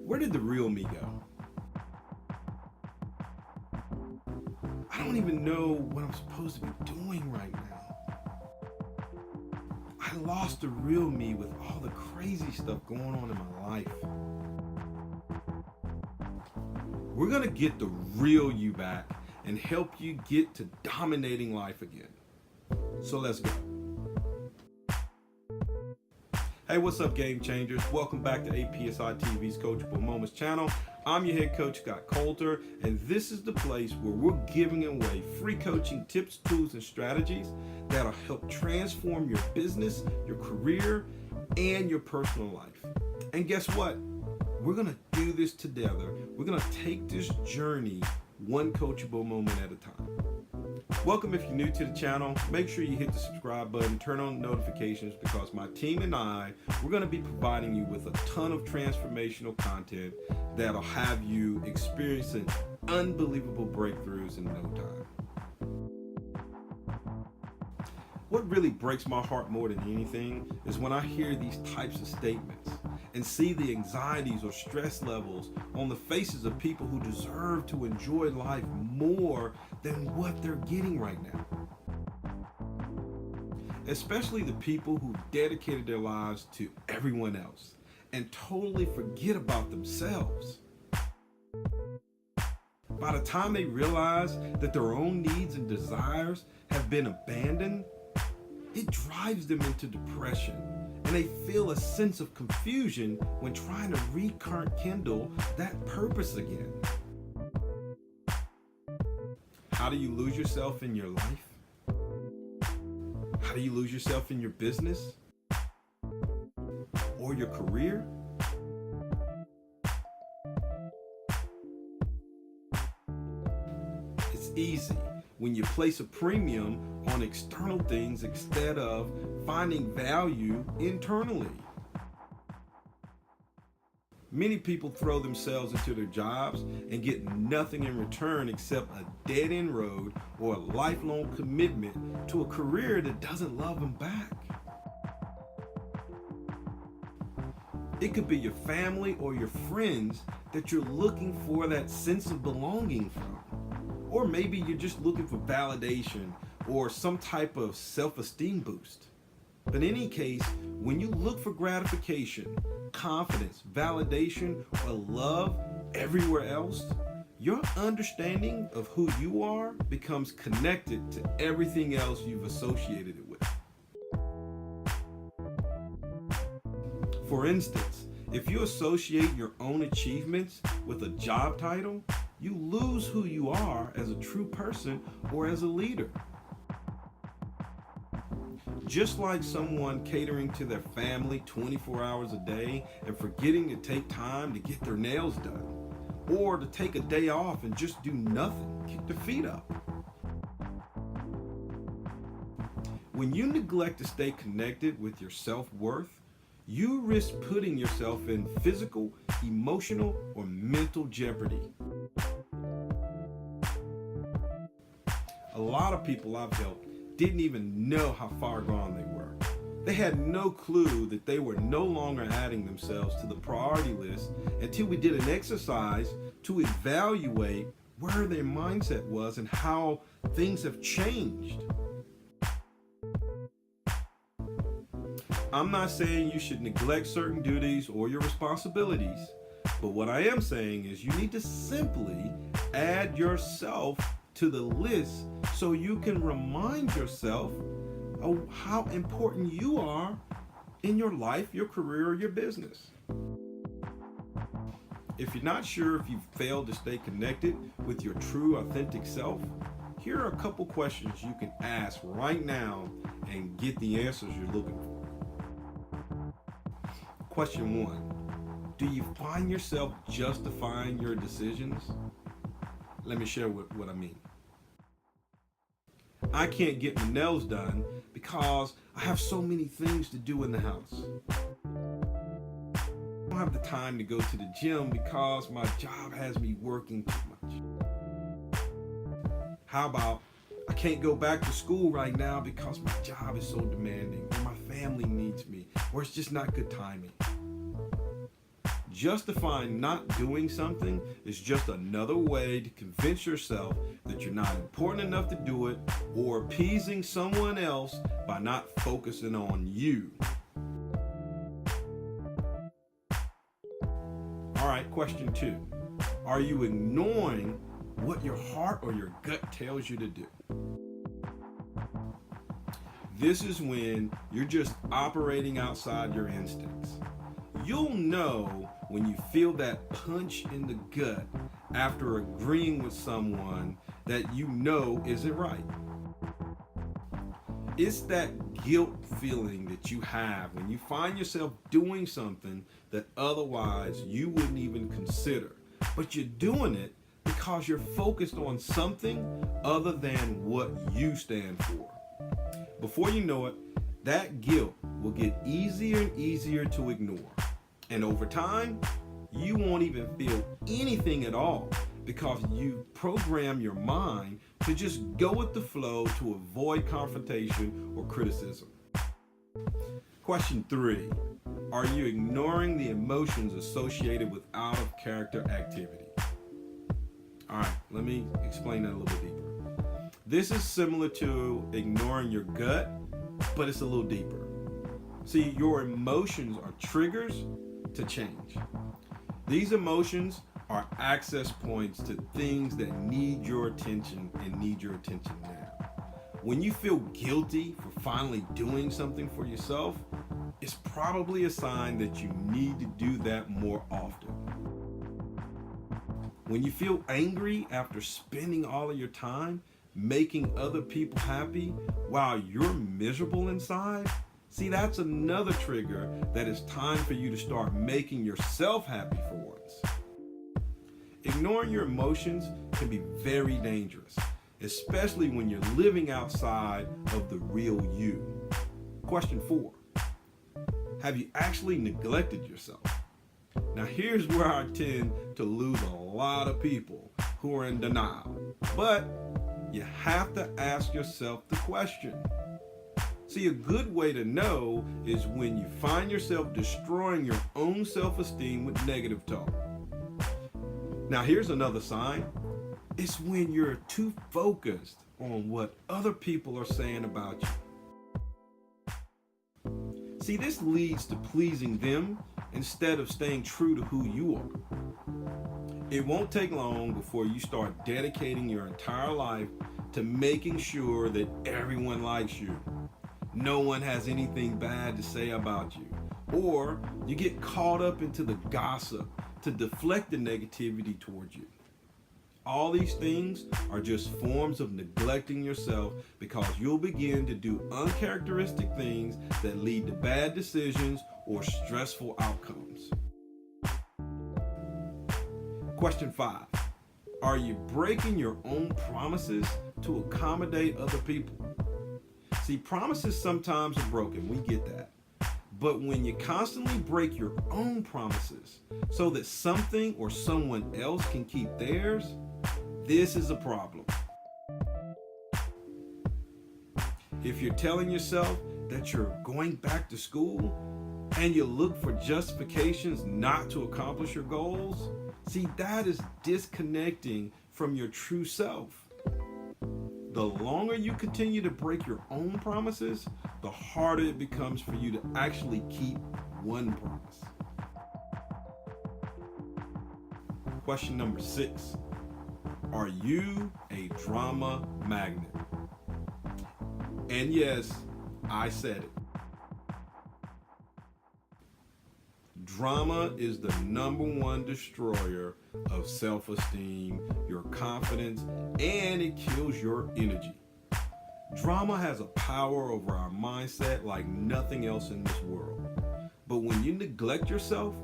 Where did the real me go? I don't even know what I'm supposed to be doing right now. I lost the real me with all the crazy stuff going on in my life. We're gonna get the real you back and help you get to dominating life again. So let's go. Hey, what's up, game changers? Welcome back to APSi TV's Coachable Moments channel. I'm your head coach, Scott Coulter, and this is the place where we're giving away free coaching tips, tools, and strategies that'll help transform your business, your career, and your personal life. And guess what? We're gonna do this together. We're gonna take this journey one coachable moment at a time. Welcome if you're new to the channel. Make sure you hit the subscribe button, turn on notifications, because my team and I, we're going to be providing you with a ton of transformational content that'll have you experiencing unbelievable breakthroughs in no time. What really breaks my heart more than anything is when I hear these types of statements and see the anxieties or stress levels on the faces of people who deserve to enjoy life more than what they're getting right now. Especially the people who dedicated their lives to everyone else and totally forget about themselves. By the time they realize that their own needs and desires have been abandoned, it drives them into depression, and they feel a sense of confusion when trying to rekindle that purpose again. How do you lose yourself in your life? How do you lose yourself in your business or your career? It's easy when you place a premium on external things instead of finding value internally. Many people throw themselves into their jobs and get nothing in return except a dead-end road or a lifelong commitment to a career that doesn't love them back. It could be your family or your friends that you're looking for that sense of belonging from. Or maybe you're just looking for validation or some type of self-esteem boost. But in any case, when you look for gratification, confidence, validation, or love everywhere else, your understanding of who you are becomes connected to everything else you've associated it with. For instance, if you associate your own achievements with a job title, you lose who you are as a true person or as a leader. Just like someone catering to their family 24 hours a day and forgetting to take time to get their nails done, or to take a day off and just do nothing, kick their feet up. When you neglect to stay connected with your self-worth, you risk putting yourself in physical, emotional, or mental jeopardy. A lot of people I've helped didn't even know how far gone they were. They had no clue that they were no longer adding themselves to the priority list until we did an exercise to evaluate where their mindset was and how things have changed. I'm not saying you should neglect certain duties or your responsibilities, but what I am saying is you need to simply add yourself to the list so you can remind yourself of how important you are in your life, your career, or your business. If you're not sure if you've failed to stay connected with your true, authentic self, here are a couple questions you can ask right now and get the answers you're looking for. Question 1. Do you find yourself justifying your decisions? Let me share what I mean. I can't get my nails done because I have so many things to do in the house. I don't have the time to go to the gym because my job has me working too much. How about I can't go back to school right now because my job is so demanding, or my family needs me, or it's just not good timing. justifying not doing something is just another way to convince yourself that you're not important enough to do it, or appeasing someone else by not focusing on you. All right, question 2. Are you ignoring what your heart or your gut tells you to do? This is when you're just operating outside your instincts. You'll know when you feel that punch in the gut after agreeing with someone that you know isn't right. It's that guilt feeling that you have when you find yourself doing something that otherwise you wouldn't even consider, but you're doing it because you're focused on something other than what you stand for. Before you know it, that guilt will get easier and easier to ignore. And over time, you won't even feel anything at all because you program your mind to just go with the flow to avoid confrontation or criticism. Question 3. Are you ignoring the emotions associated with out of character activity? All right, let me explain that a little bit deeper. This is similar to ignoring your gut, but it's a little deeper. See, your emotions are triggers to change. These emotions are access points to things that need your attention and need your attention now. When you feel guilty for finally doing something for yourself, it's probably a sign that you need to do that more often. When you feel angry after spending all of your time making other people happy while you're miserable inside, see, that's another trigger that it's time for you to start making yourself happy for once. Ignoring your emotions can be very dangerous, especially when you're living outside of the real you. Question 4. Have you actually neglected yourself? Now here's where I tend to lose a lot of people who are in denial, but you have to ask yourself the question. See, a good way to know is when you find yourself destroying your own self-esteem with negative talk. Now here's another sign. It's when you're too focused on what other people are saying about you. See, this leads to pleasing them instead of staying true to who you are. It won't take long before you start dedicating your entire life to making sure that everyone likes you. No one has anything bad to say about you. Or you get caught up into the gossip to deflect the negativity towards you. All these things are just forms of neglecting yourself because you'll begin to do uncharacteristic things that lead to bad decisions or stressful outcomes. Question 5. Are you breaking your own promises to accommodate other people? See, promises sometimes are broken, we get that. But when you constantly break your own promises so that something or someone else can keep theirs, this is a problem. If you're telling yourself that you're going back to school and you look for justifications not to accomplish your goals, see, that is disconnecting from your true self. The longer you continue to break your own promises, the harder it becomes for you to actually keep one promise. Question number 6. Are you a drama magnet? And yes, I said it. Drama is the #1 destroyer of self-esteem, your confidence, and it kills your energy. Drama has a power over our mindset like nothing else in this world. But when you neglect yourself,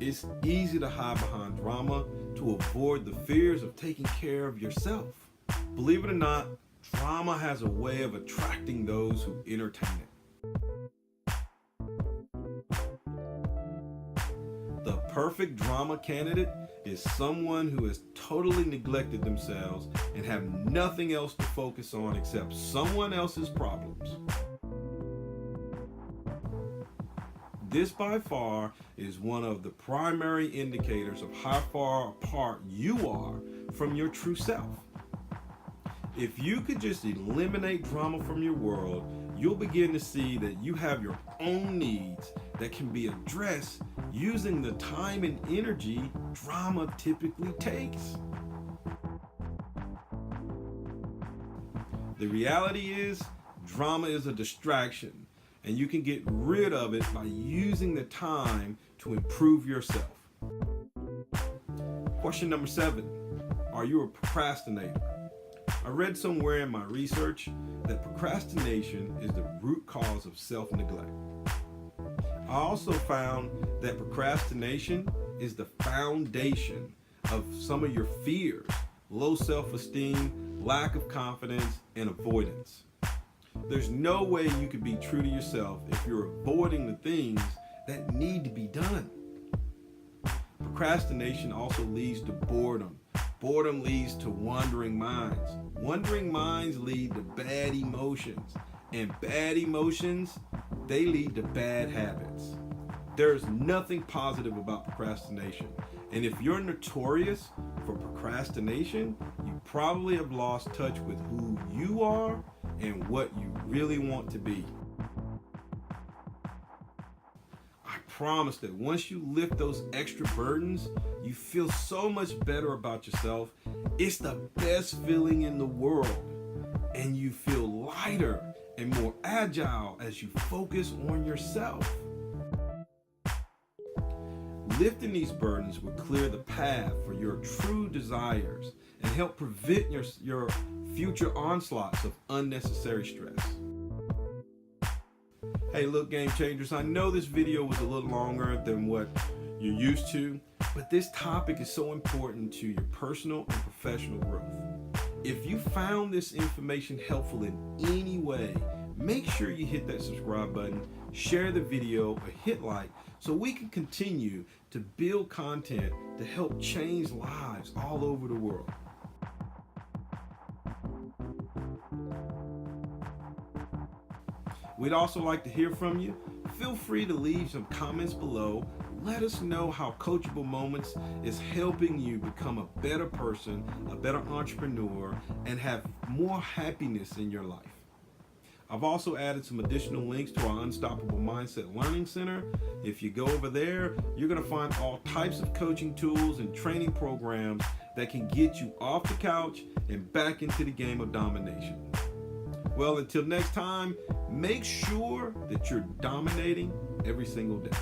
it's easy to hide behind drama to avoid the fears of taking care of yourself. Believe it or not, drama has a way of attracting those who entertain it. The perfect drama candidate is someone who has totally neglected themselves and have nothing else to focus on except someone else's problems. This by far is one of the primary indicators of how far apart you are from your true self. If you could just eliminate drama from your world, you'll begin to see that you have your own needs that can be addressed using the time and energy drama typically takes. The reality is, drama is a distraction, and you can get rid of it by using the time to improve yourself. Question number 7, are you a procrastinator? I read somewhere in my research that procrastination is the root cause of self-neglect. I also found that procrastination is the foundation of some of your fears, low self-esteem, lack of confidence, and avoidance. There's no way you could be true to yourself if you're avoiding the things that need to be done. Procrastination also leads to boredom. Boredom leads to wandering minds. Wandering minds lead to bad emotions. And bad emotions, they lead to bad habits. There's nothing positive about procrastination. And if you're notorious for procrastination, you probably have lost touch with who you are and what you really want to be. I promise that once you lift those extra burdens, you feel so much better about yourself. It's the best feeling in the world. And you feel lighter and more agile as you focus on yourself. Lifting these burdens will clear the path for your true desires and help prevent your future onslaughts of unnecessary stress. Hey, look, game changers, I know this video was a little longer than what you're used to, but this topic is so important to your personal and professional growth. If you found this information helpful in any way, make sure you hit that subscribe button, share the video, or hit like so we can continue to build content to help change lives all over the world. We'd also like to hear from you. Feel free to leave some comments below. Let us know how Coachable Moments is helping you become a better person, a better entrepreneur, and have more happiness in your life. I've also added some additional links to our Unstoppable Mindset Learning Center. If you go over there, you're going to find all types of coaching tools and training programs that can get you off the couch and back into the game of domination. Well, until next time, make sure that you're dominating every single day.